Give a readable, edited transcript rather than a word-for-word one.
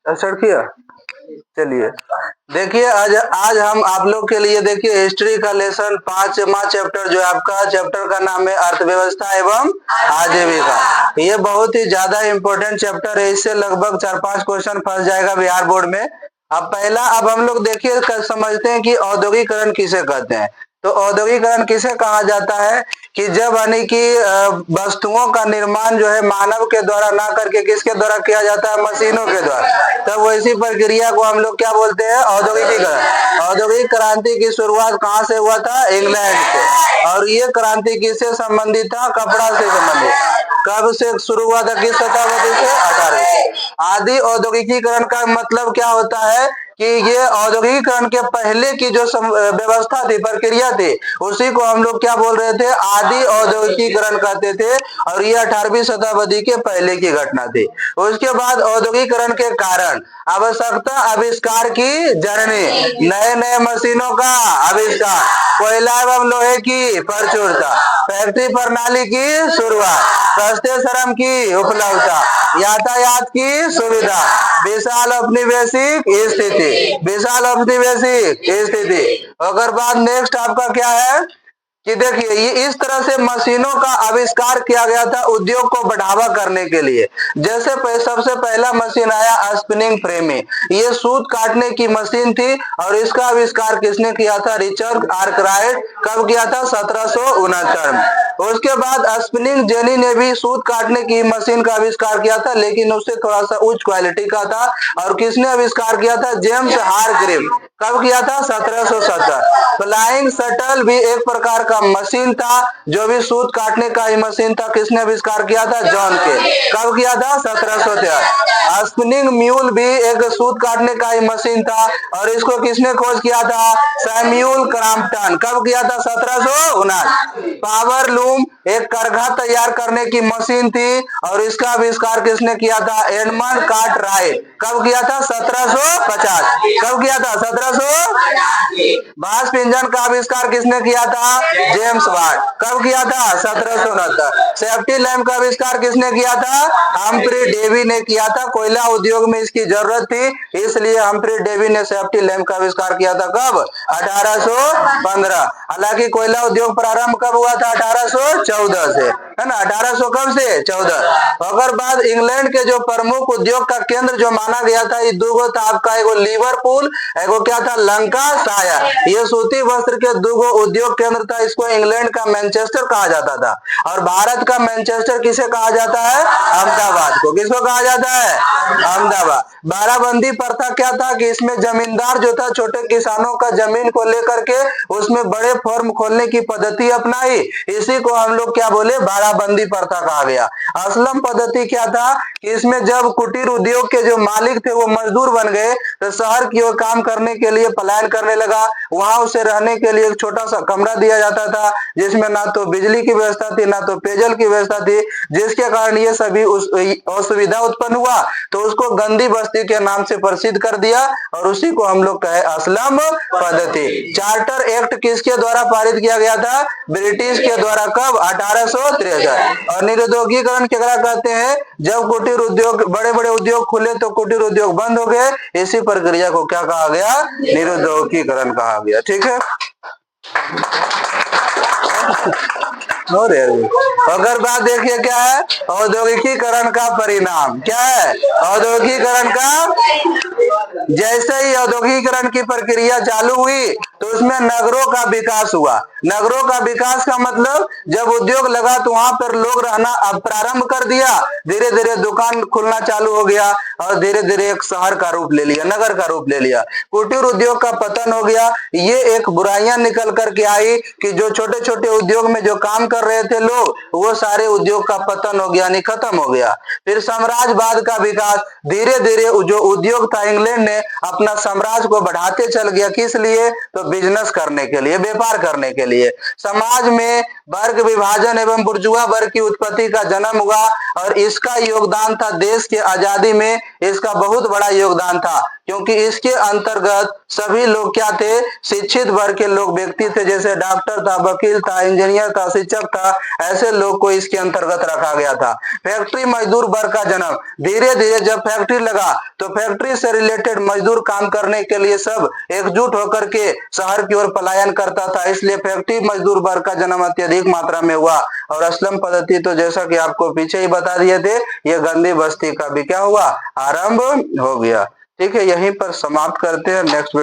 Start किया। चलिए देखिए, आज आज हम आप लोग के लिए देखिए हिस्ट्री का लेसन 5वां चैप्टर जो है आपका, चैप्टर का नाम है अर्थव्यवस्था एवं आजीविका। ये बहुत ही ज्यादा इंपॉर्टेंट चैप्टर है, इससे लगभग 4-5 क्वेश्चन फंस जाएगा बिहार बोर्ड में। अब हम लोग देखिए समझते हैं कि औद्योगिकरण किसे कहते हैं। तो औद्योगिकरण किसे कहा जाता है कि जब यानी कि वस्तुओं का निर्माण जो है मानव के द्वारा ना करके किसके द्वारा किया जाता है, मशीनों के द्वारा। तब वैसी प्रक्रिया को हम लोग क्या बोलते हैं, औद्योगिकीकरण। औद्योगिक क्रांति की शुरुआत कहाँ से हुआ था, इंग्लैंड से। और ये क्रांति किससे संबंधित था, कपड़ा से संबंधित। कब से शुरू हुआ था, किस शताब्दी से, 18। आदि औद्योगिकीकरण का मतलब क्या होता है कि ये औद्योगिकीकरण के पहले की जो व्यवस्था थी, प्रक्रिया थी, उसी को हम लोग क्या बोल रहे थे, आदि औद्योगिकीकरण कहते थे। और ये 18वीं शताब्दी के पहले की घटना थी। उसके बाद औद्योगिकीकरण के कारण आवश्यकता आविष्कार की जर्नी, नए नए मशीनों का आविष्कार, कोयला एवं लोहे की प्रचुरता, फैक्ट्री प्रणाली की शुरुआत, सस्ते श्रम की उपलब्धता, यातायात की सुविधा, विशाल औपनिवेशिक स्थिति। अगर बात नेक्स्ट आपका क्या है कि देखिए ये इस तरह से मशीनों का आविष्कार किया गया था उद्योग को बढ़ावा करने के लिए। जैसे सबसे पहला मशीन आया स्पिनिंग फ्रेमी, ये सूत काटने की मशीन थी और इसका आविष्कार किसने किया था, रिचर्ड आर्कराइट। कब किया था, 1769 में। उसके बाद स्पिनिंग जेनी ने भी सूत काटने की मशीन का आविष्कार किया था, लेकिन उससे थोड़ा सा उच्च क्वालिटी का था। और किसने आविष्कार किया था, जेम्स हारग्रीव। कब किया था, 1770। फ्लाइंग शटल भी एक प्रकार का मशीन था, जो भी सूत काटने का ही मशीन था। किसने आविष्कार किया था, जॉन के। कब किया था, 1713। स्पिनिंग म्यूल भी एक सूत काटने का ही मशीन था और इसको किसने खोज किया था, सैम्यूल क्रॉम्पटन। कब किया था, 1759। पावर लूम एक करघा तैयार करने की मशीन थी और इसका आविष्कार किसने किया था, एडमंड कार्टराइट। कब किया था, 1750। कब किया था, 1750। वाष्प इंजन का आविष्कार किसने किया था, जेम्स वाट। कब किया था, 1769। सेफ्टी लैंप का आविष्कार किसने किया था, हम्फ्री डेवी ने किया था। कोयला उद्योग में इसकी जरूरत थी, इसलिए हम्फ्री डेवी ने सेफ्टी लैंप का आविष्कार किया था। कब, 1815। हालांकि कोयला उद्योग प्रारंभ कब हुआ था, 1814 से, है ना। 1800 कब से, 14। अगर बात इंग्लैंड के जो प्रमुख उद्योग का केंद्र जो माना गया था, ये दो था आपका, एगो लिवरपूल, एगो क्या था, लंकाशायर। ये सूती वस्त्र के दो उद्योग केंद्र था, इसको इंग्लैंड का मैनचेस्टर कहा जाता था। और भारत का मैनचेस्टर किसे कहा जाता है, अहमदाबाद को। किसको कहा जाता है, अहमदाबाद। बाराबंदी प्रथा क्या था कि इसमें जमींदार जो था छोटे किसानों का जमीन को लेकर के उसमें बड़े फर्म खोलने की पद्धति अपनाई, इसी को हम लोग क्या बोले, बाराबंदी प्रथा कहा गया। असलम पद्धति क्या था कि इसमें जब कुटीर उद्योग के जो मालिक थे वो मजदूर बन गए, तो शहर की ओर काम करने के लिए पलायन करने लगा। वहां उसे रहने के लिए एक छोटा सा कमरा दिया जाता था, जिसमें ना तो बिजली की व्यवस्था थी, ना तो पेयजल की व्यवस्था थी, जिसके कारण ये सभी असुविधा उत्पन्न हुआ। तो उसको गंदी बस्ती के नाम से प्रसिद्ध कर दिया और उसी को हम लोग कहे असलम पद्धति। चार्टर एक्ट किसके द्वारा पारित किया गया था, ब्रिटिश के द्वारा। कब, 1863। और निरुद्योगीकरण क्या कहते हैं, जब कुटीर उद्योग, बड़े बड़े उद्योग खुले तो कुटीर उद्योग बंद हो गए, इसी प्रक्रिया को क्या कहा गया, निरुद्योगीकरण कहा गया। ठीक है। और अगर बात देखिए क्या है, औद्योगिकीकरण का परिणाम क्या है, औद्योगिकीकरण का, जैसे ही औद्योगिकीकरण की प्रक्रिया चालू हुई तो उसमें नगरों का विकास हुआ। नगरों का विकास का मतलब जब उद्योग लगा तो वहां पर लोग रहना अब प्रारंभ कर दिया, धीरे धीरे दुकान खुलना चालू हो गया और धीरे धीरे एक शहर का रूप ले लिया, नगर का रूप ले लिया। कुटीर उद्योग का पतन हो गया। ये एक बुराइयां निकल करके आई कि जो छोटे छोटे उद्योग में जो काम कर रहे थे लोग, वो सारे उद्योग का पतन हो गया, यानी खत्म हो गया। फिर साम्राज्यवाद का विकास, धीरे धीरे जो उद्योग था इंग्लैंड ने अपना साम्राज्य को बढ़ाते चल गया। किस लिए, तो बिजनेस करने के लिए, व्यापार करने के लिए। समाज में वर्ग विभाजन एवं बुर्जुआ वर्ग की उत्पत्ति का जन्म हुआ और इसका योगदान था देश के आजादी में, इसका बहुत बड़ा योगदान था। क्योंकि इसके अंतर्गत सभी लोग क्या थे, शिक्षित वर्ग के लोग व्यक्ति थे, जैसे डॉक्टर था, वकील था, इंजीनियर था, शिक्षक था, ऐसे लोग को इसके अंतर्गत रखा गया था। फैक्ट्री मजदूर वर्ग का जन्म, धीरे धीरे जब फैक्ट्री लगा तो फैक्ट्री से रिलेटेड मजदूर काम करने के लिए सब एकजुट होकर के शहर की ओर पलायन करता था, इसलिए फैक्ट्री मजदूर वर्ग का जन्म अत्यधिक मात्रा में हुआ। और असलम पद्धति तो जैसा कि आपको पीछे ही बता दिए थे, ये गंदी बस्ती का भी क्या हुआ, आरंभ हो गया। ठीक है, यहीं पर समाप्त करते हैं, नेक्स्ट